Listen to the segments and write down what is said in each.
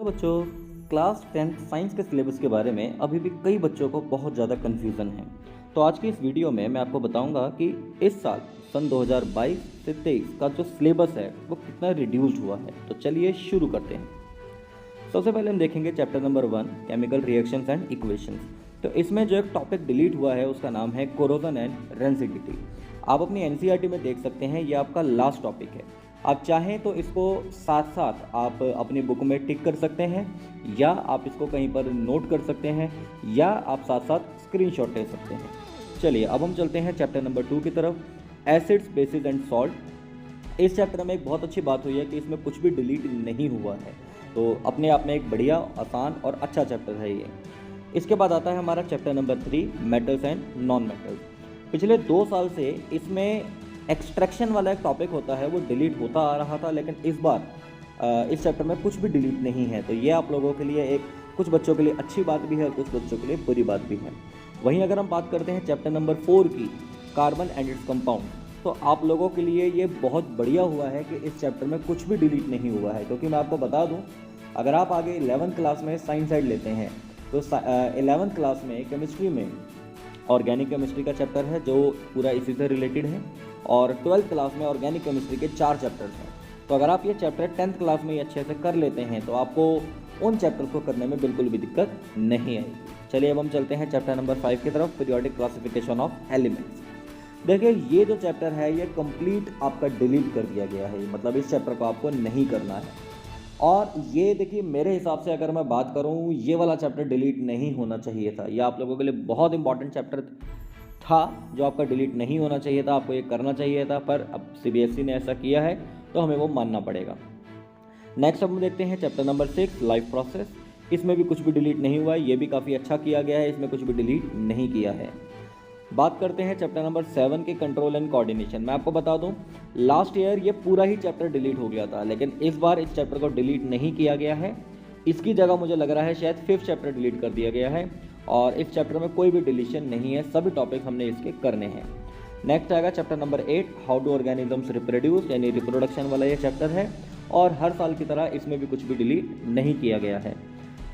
तो बच्चों, class 10th science के सिलेबस के बारे में अभी भी कई बच्चों को बहुत ज़्यादा कन्फ्यूज़न है। तो आज की इस वीडियो में मैं आपको बताऊंगा कि इस साल सन 2022 से 23 का जो सिलेबस है वो कितना रिड्यूस्ड हुआ है। तो चलिए शुरू करते हैं। सबसे पहले हम देखेंगे chapter number 1, chemical reactions and equations. तो इसमें जो एक टॉपिक डिलीट हुआ है उसका नाम है कोरोजन एंड रेंसिडिटी। आप अपनी एनसीईआरटी में देख सकते हैं, ये आपका लास्ट टॉपिक है। आप चाहें तो इसको साथ साथ आप अपनी बुक में टिक कर सकते हैं, या आप इसको कहीं पर नोट कर सकते हैं, या आप साथ साथ स्क्रीनशॉट ले सकते हैं। चलिए अब हम चलते हैं चैप्टर नंबर 2 की तरफ, एसिड्स बेसिस एंड सॉल्ट। इस चैप्टर में एक बहुत अच्छी बात हुई है कि इसमें कुछ भी डिलीट नहीं हुआ है, तो अपने आप में एक बढ़िया, आसान और अच्छा चैप्टर है ये। इसके बाद आता है हमारा chapter number 3, metals and non metals. पिछले 2 साल से इसमें एक्सट्रैक्शन वाला एक टॉपिक होता है वो डिलीट होता आ रहा था, लेकिन इस बार इस चैप्टर में कुछ भी डिलीट नहीं है। तो ये आप लोगों के लिए कुछ बच्चों के लिए अच्छी बात भी है और कुछ बच्चों के लिए बुरी बात भी है। वहीं अगर हम बात करते हैं चैप्टर नंबर 4 की, कार्बन एंड इट्स कंपाउंड, तो आप लोगों के लिए ये बहुत बढ़िया हुआ है कि इस चैप्टर में कुछ भी डिलीट नहीं हुआ है। क्योंकि मैं आपको बता दूं, अगर आप आगे 11th क्लास में साइंस साइड लेते हैं तो 11th क्लास में केमिस्ट्री में ऑर्गेनिक केमिस्ट्री का चैप्टर है जो पूरा इसी से रिलेटेड है, और 12th क्लास में ऑर्गेनिक केमिस्ट्री के 4 चैप्टर्स हैं। तो अगर आप ये चैप्टर 10th क्लास में अच्छे से कर लेते हैं तो आपको उन चैप्टर्स को करने में बिल्कुल भी दिक्कत नहीं आएगी। चलिए अब हम चलते हैं चैप्टर नंबर 5 की तरफ, पीरियोडिक क्लासिफिकेशन ऑफ एलिमेंट्स। देखिए ये जो चैप्टर है ये कंप्लीट आपका डिलीट कर दिया गया है, मतलब इस चैप्टर को आपको नहीं करना है। और ये देखिए, मेरे हिसाब से अगर मैं बात करूँ, ये वाला चैप्टर डिलीट नहीं होना चाहिए था। ये आप लोगों के लिए बहुत इंपॉर्टेंट चैप्टर था जो आपका डिलीट नहीं होना चाहिए था, आपको ये करना चाहिए था, पर अब सीबीएसई ने ऐसा किया है तो हमें वो मानना पड़ेगा। नेक्स्ट हम देखते हैं चैप्टर नंबर 6, लाइफ प्रोसेस। इसमें भी कुछ भी डिलीट नहीं हुआ है, ये भी काफ़ी अच्छा किया गया है, इसमें कुछ भी डिलीट नहीं किया है। बात करते हैं चैप्टर नंबर 7 के, कंट्रोल एंड कोऑर्डिनेशन। मैं आपको बता दूं, लास्ट ईयर ये पूरा ही चैप्टर डिलीट हो गया था, लेकिन इस बार इस चैप्टर को डिलीट नहीं किया गया है। इसकी जगह मुझे लग रहा है शायद 5th चैप्टर डिलीट कर दिया गया है, और इस चैप्टर में कोई भी डिलीशन नहीं है, सभी टॉपिक हमने इसके करने हैं। नेक्स्ट आएगा chapter number 8, how do organisms reproduce, यानी रिप्रोडक्शन वाला ये चैप्टर है, और हर साल की तरह इसमें भी कुछ भी डिलीट नहीं किया गया है।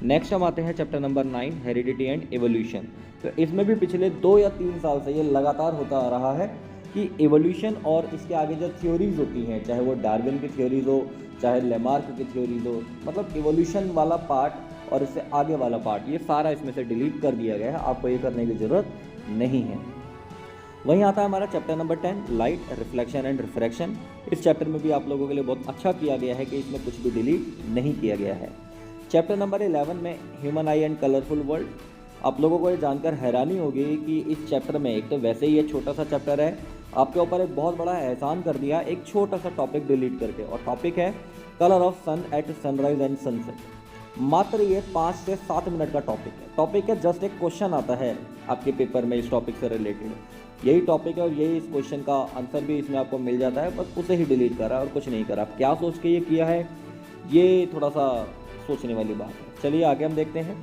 नेक्स्ट हम आते हैं chapter number 9, heredity and evolution. तो इसमें भी पिछले 2 या 3 साल से ये लगातार होता आ रहा है कि एवोल्यूशन और इसके आगे जो थ्योरीज होती हैं, चाहे वो डार्विन की थ्योरीज हो, चाहे लेमार्क की थ्योरीज हो, मतलब एवोल्यूशन वाला पार्ट और इससे आगे वाला पार्ट, ये सारा इसमें से डिलीट कर दिया गया है, आपको ये करने की ज़रूरत नहीं है। वहीं आता है हमारा chapter number 10, light, reflection and refraction. इस चैप्टर में भी आप लोगों के लिए बहुत अच्छा किया गया है कि इसमें कुछ भी डिलीट नहीं किया गया है। चैप्टर नंबर 11 में, human I and colourful world. आप लोगों को ये जानकर हैरानी होगी कि इस चैप्टर में, एक तो वैसे ही ये छोटा सा चैप्टर है, आपके ऊपर एक बहुत बड़ा एहसान कर दिया एक छोटा सा टॉपिक डिलीट करके, और टॉपिक है colour of sun at sunrise and sunset. मात्र ये 5 से 7 मिनट का टॉपिक है, जस्ट एक क्वेश्चन आता है आपके पेपर में इस टॉपिक से रिलेटेड, यही टॉपिक है और यही इस क्वेश्चन का आंसर भी इसमें आपको मिल जाता है, बस उसे ही डिलीट करा और कुछ नहीं करा। क्या सोच के ये किया है, ये थोड़ा सा सोचने वाली बात है। चलिए आगे हम देखते हैं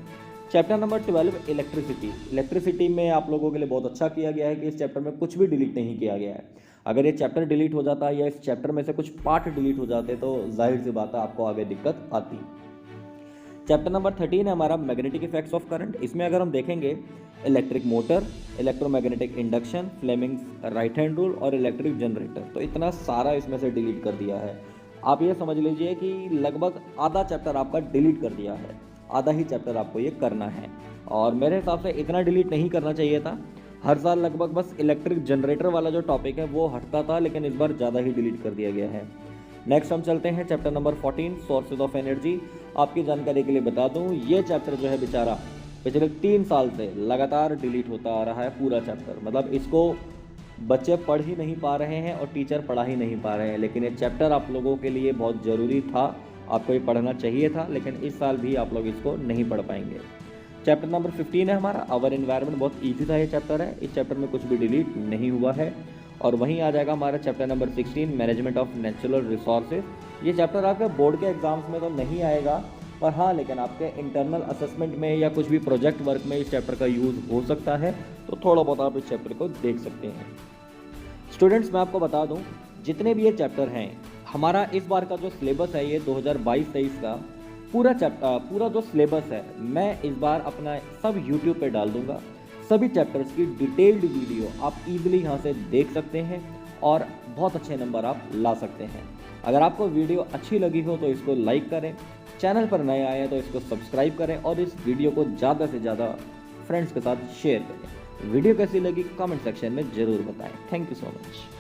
चैप्टर नंबर 12, इलेक्ट्रिसिटी। इलेक्ट्रिसिटी में आप लोगों के लिए बहुत अच्छा किया गया है कि इस चैप्टर में कुछ भी डिलीट नहीं किया गया है। अगर ये चैप्टर डिलीट हो जाता या इस चैप्टर में से कुछ पार्ट डिलीट हो जाते तो जाहिर सी बात है आपको आगे दिक्कत आती। चैप्टर नंबर 13 है हमारा, मैग्नेटिक इफेक्ट्स ऑफ करंट। इसमें अगर हम देखेंगे, electric motor, electromagnetic induction, Fleming's right hand rule और इलेक्ट्रिक जनरेटर, तो इतना सारा इसमें से डिलीट कर दिया है। आप ये समझ लीजिए कि लगभग आधा चैप्टर आपका डिलीट कर दिया है, आधा ही चैप्टर आपको ये करना है, और मेरे हिसाब से इतना डिलीट नहीं करना चाहिए था। हर साल लगभग बस इलेक्ट्रिक जनरेटर वाला जो टॉपिक है वो हटता था, लेकिन इस बार ज़्यादा ही डिलीट कर दिया गया है। नेक्स्ट हम चलते हैं chapter number 14, sources of energy. आपकी जानकारी के लिए बता दूं, ये चैप्टर जो है बेचारा पिछले 3 साल से लगातार डिलीट होता आ रहा है पूरा चैप्टर, मतलब इसको बच्चे पढ़ ही नहीं पा रहे हैं और टीचर पढ़ा ही नहीं पा रहे हैं, लेकिन ये चैप्टर आप लोगों के लिए बहुत ज़रूरी था, आपको ये पढ़ना चाहिए था, लेकिन इस साल भी आप लोग इसको नहीं पढ़ पाएंगे। चैप्टर नंबर 15 है हमारा, आवर एनवायरनमेंट। बहुत ईजी था ये चैप्टर है, इस चैप्टर में कुछ भी डिलीट नहीं हुआ है। और वहीं आ जाएगा हमारा chapter number 16, management of natural resources. ये चैप्टर आपके बोर्ड के एग्जाम्स में तो नहीं आएगा, पर हाँ, लेकिन आपके इंटरनल असेसमेंट में या कुछ भी प्रोजेक्ट वर्क में इस चैप्टर का यूज़ हो सकता है, तो थोड़ा बहुत आप इस चैप्टर को देख सकते हैं। स्टूडेंट्स, मैं आपको बता दूं, जितने भी ये चैप्टर हैं, हमारा इस बार का जो सिलेबस है ये 2022-23 का, पूरा जो सिलेबस है मैं इस बार अपना सब यूट्यूब पे डाल दूंगा। सभी चैप्टर्स की डिटेल्ड वीडियो आप इजीली यहाँ से देख सकते हैं और बहुत अच्छे नंबर आप ला सकते हैं। अगर आपको वीडियो अच्छी लगी हो तो इसको लाइक करें, चैनल पर नए आए हैं तो इसको सब्सक्राइब करें और इस वीडियो को ज़्यादा से ज़्यादा फ्रेंड्स के साथ शेयर करें। वीडियो कैसी लगी कमेंट सेक्शन में ज़रूर बताएं। Thank you so much.